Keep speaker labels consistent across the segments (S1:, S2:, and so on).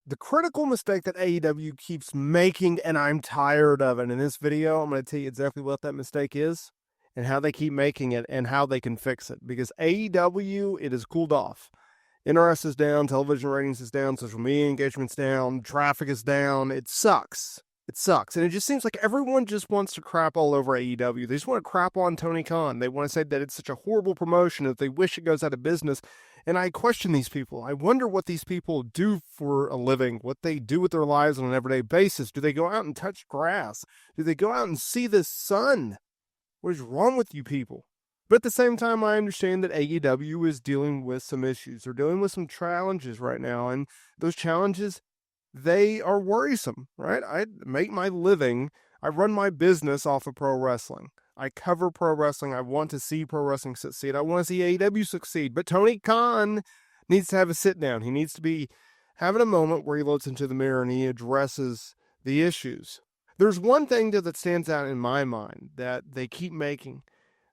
S1: The critical mistake that AEW keeps making, and I'm tired of it. In this video, I'm going to tell you exactly what that mistake is and how they keep making it and how they can fix it. Because AEW, it has cooled off. Interest is down, television ratings is down, social media engagement's down, traffic is down. It sucks. It sucks. And it just seems like everyone just wants to crap all over AEW. They just want to crap on Tony Khan. They want to say that it's such a horrible promotion that they wish it goes out of business. And I question these people. I wonder what these people do for a living, what they do with their lives on an everyday basis. Do they go out and touch grass? Do they go out and see the sun? What is wrong with you people? But at the same time, I understand that AEW is dealing with some issues. They're dealing with some challenges right now. And those challenges, they are worrisome, right? I make my living. I run my business off of pro wrestling. I cover pro wrestling. I want to see pro wrestling succeed. I want to see AEW succeed. But Tony Khan needs to have a sit down. He needs to be having a moment where he looks into the mirror and he addresses the issues. There's one thing that stands out in my mind that they keep making,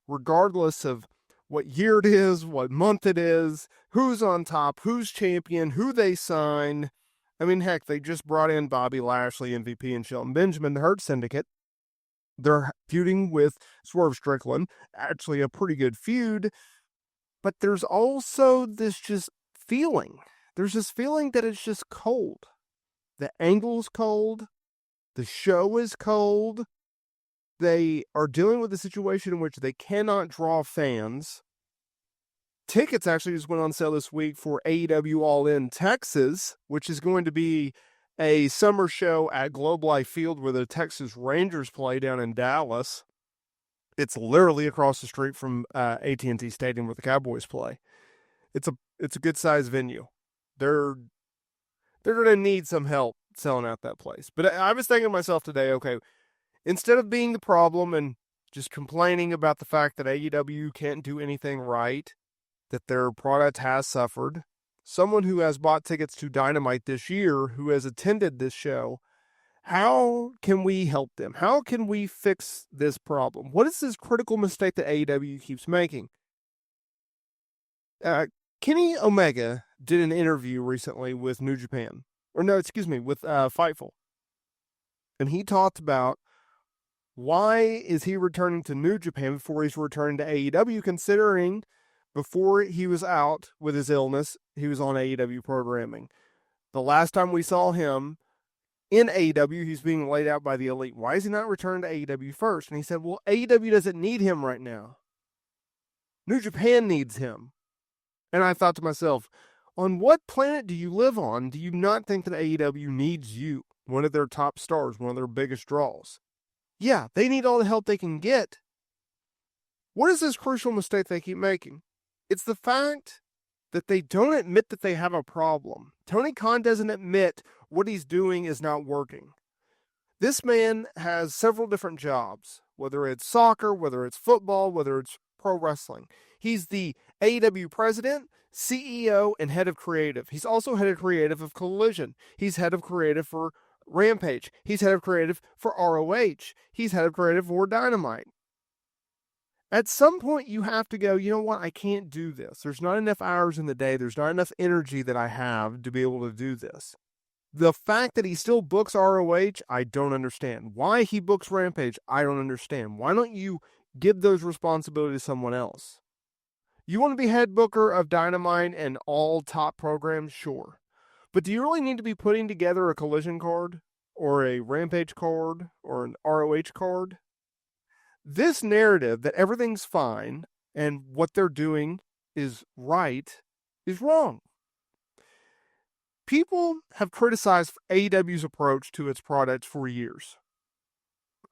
S1: regardless of what year it is, what month it is, who's on top, who's champion, who they sign. I mean, heck, they just brought in Bobby Lashley, MVP, and Shelton Benjamin, the Hurt Syndicate. They're feuding with Swerve Strickland, actually a pretty good feud. But there's also this just feeling. There's this feeling that it's just cold. The angle's cold. The show is cold. They are dealing with a situation in which they cannot draw fans. Tickets actually just went on sale this week for AEW All In Texas, which is going to be a summer show at Globe Life Field where the Texas Rangers play down in Dallas. It's literally across the street from AT&T Stadium where the Cowboys play. It's a good sized venue. They're going to need some help selling out that place. But I was thinking to myself today, okay, instead of being the problem and just complaining about the fact that AEW can't do anything right, that their product has suffered, someone who has bought tickets to Dynamite this year, who has attended this show, how can we help them? How can we fix this problem? What is this critical mistake that AEW keeps making? Kenny Omega did an interview recently with New Japan. With Fightful. And he talked about why is he returning to New Japan before he's returning to AEW, considering before he was out with his illness, he was on AEW programming. The last time we saw him in AEW, he's being laid out by the Elite. Why is he not returning to AEW first? And he said, well, AEW doesn't need him right now. New Japan needs him. And I thought to myself, on what planet do you live on? Do you not think that AEW needs you, one of their top stars, one of their biggest draws? Yeah, they need all the help they can get. What is this crucial mistake they keep making? It's the fact that they don't admit that they have a problem. Tony Khan doesn't admit what he's doing is not working. This man has several different jobs, whether it's soccer, whether it's football, whether it's pro wrestling. He's the AEW president, CEO, and head of creative. He's also head of creative of Collision. He's head of creative for Rampage. He's head of creative for ROH. He's head of creative for Dynamite. At some point, you have to go, you know what, I can't do this. There's not enough hours in the day. There's not enough energy that I have to be able to do this. The fact that he still books ROH, I don't understand. Why he books Rampage, I don't understand. Why don't you give those responsibilities to someone else? You want to be head booker of Dynamite and all top programs? Sure. But do you really need to be putting together a Collision card or a Rampage card or an ROH card? This narrative that everything's fine and what they're doing is right is wrong. People have criticized AEW's approach to its products for years.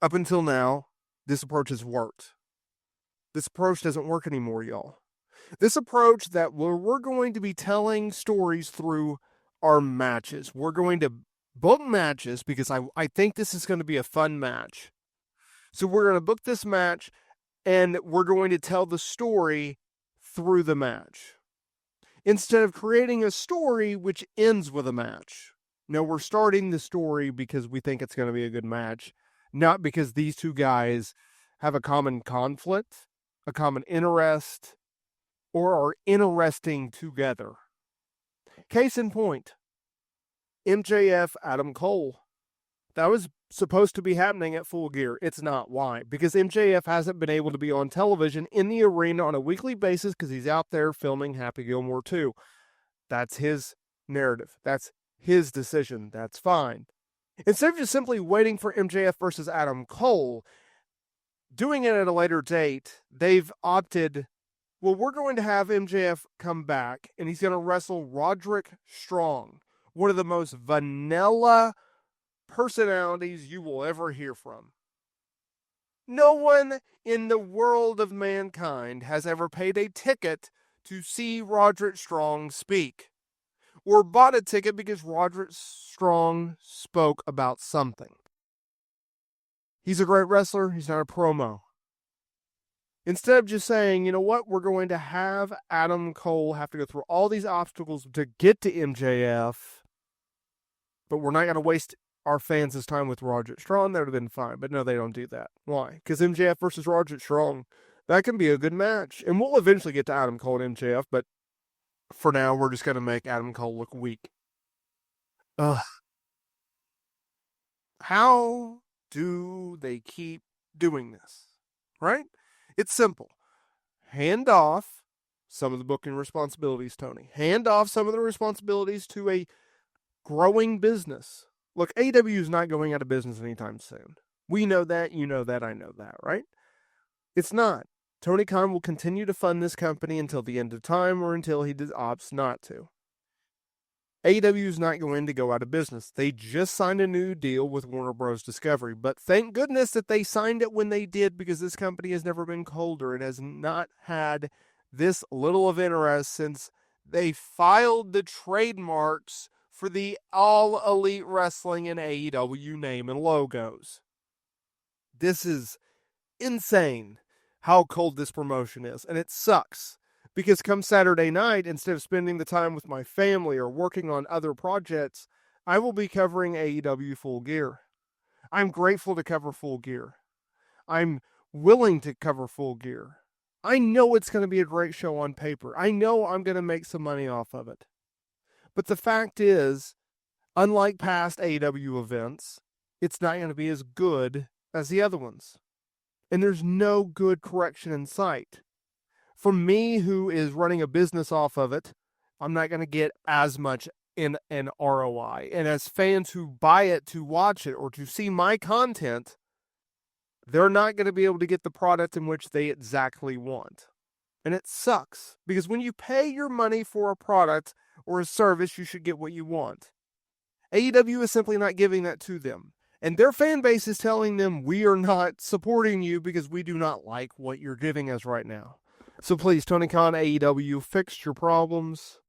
S1: Up until now, this approach has worked. This approach doesn't work anymore, y'all. This approach that we're going to be telling stories through our matches. We're going to book matches because I think this is going to be a fun match. So we're going to book this match and we're going to tell the story through the match. Instead of creating a story which ends with a match. No, we're starting the story because we think it's going to be a good match, not because these two guys have a common conflict, a common interest, or are interesting together. Case in point, MJF Adam Cole. That was supposed to be happening at Full Gear. It's not. Why? Because MJF hasn't been able to be on television in the arena on a weekly basis because he's out there filming Happy Gilmore 2. That's his narrative. That's his decision. That's fine. Instead of just simply waiting for MJF versus Adam Cole, doing it at a later date, they've opted, well, we're going to have MJF come back, and he's going to wrestle Roderick Strong, one of the most vanilla personalities you will ever hear from. No one in the world of mankind has ever paid a ticket to see Roderick Strong speak, or bought a ticket because Roderick Strong spoke about something. He's a great wrestler. He's not a promo. Instead of just saying, you know what, we're going to have Adam Cole have to go through all these obstacles to get to MJF, but we're not going to waste our fans' time with Roderick Strong. That would have been fine, but no, they don't do that. Why? Because MJF versus Roderick Strong, that can be a good match. And we'll eventually get to Adam Cole and MJF, but for now, we're just going to make Adam Cole look weak. Ugh. How do they keep doing this? Right? It's simple. Hand off some of the booking responsibilities, Tony. Hand off some of the responsibilities to a growing business. Look, AEW is not going out of business anytime soon. We know that, you know that, I know that, right? It's not. Tony Khan will continue to fund this company until the end of time or until he opts not to. AEW is not going to go out of business. They just signed a new deal with Warner Bros. Discovery, but thank goodness that they signed it when they did, because this company has never been colder and has not had this little of interest since they filed the trademarks for the All Elite Wrestling and AEW name and logos. This is insane how cold this promotion is, and it sucks. Because come Saturday night, instead of spending the time with my family or working on other projects, I will be covering AEW Full Gear. I'm grateful to cover Full Gear. I'm willing to cover Full Gear. I know it's going to be a great show on paper. I know I'm going to make some money off of it. But the fact is, unlike past AEW events, it's not going to be as good as the other ones. And there's no good correction in sight. For me, who is running a business off of it, I'm not going to get as much in an ROI. And as fans who buy it to watch it or to see my content, they're not going to be able to get the product in which they exactly want. And it sucks, because when you pay your money for a product or a service, you should get what you want. AEW is simply not giving that to them. And their fan base is telling them, we are not supporting you because we do not like what you're giving us right now. So please, Tony Khan, AEW, fix your problems.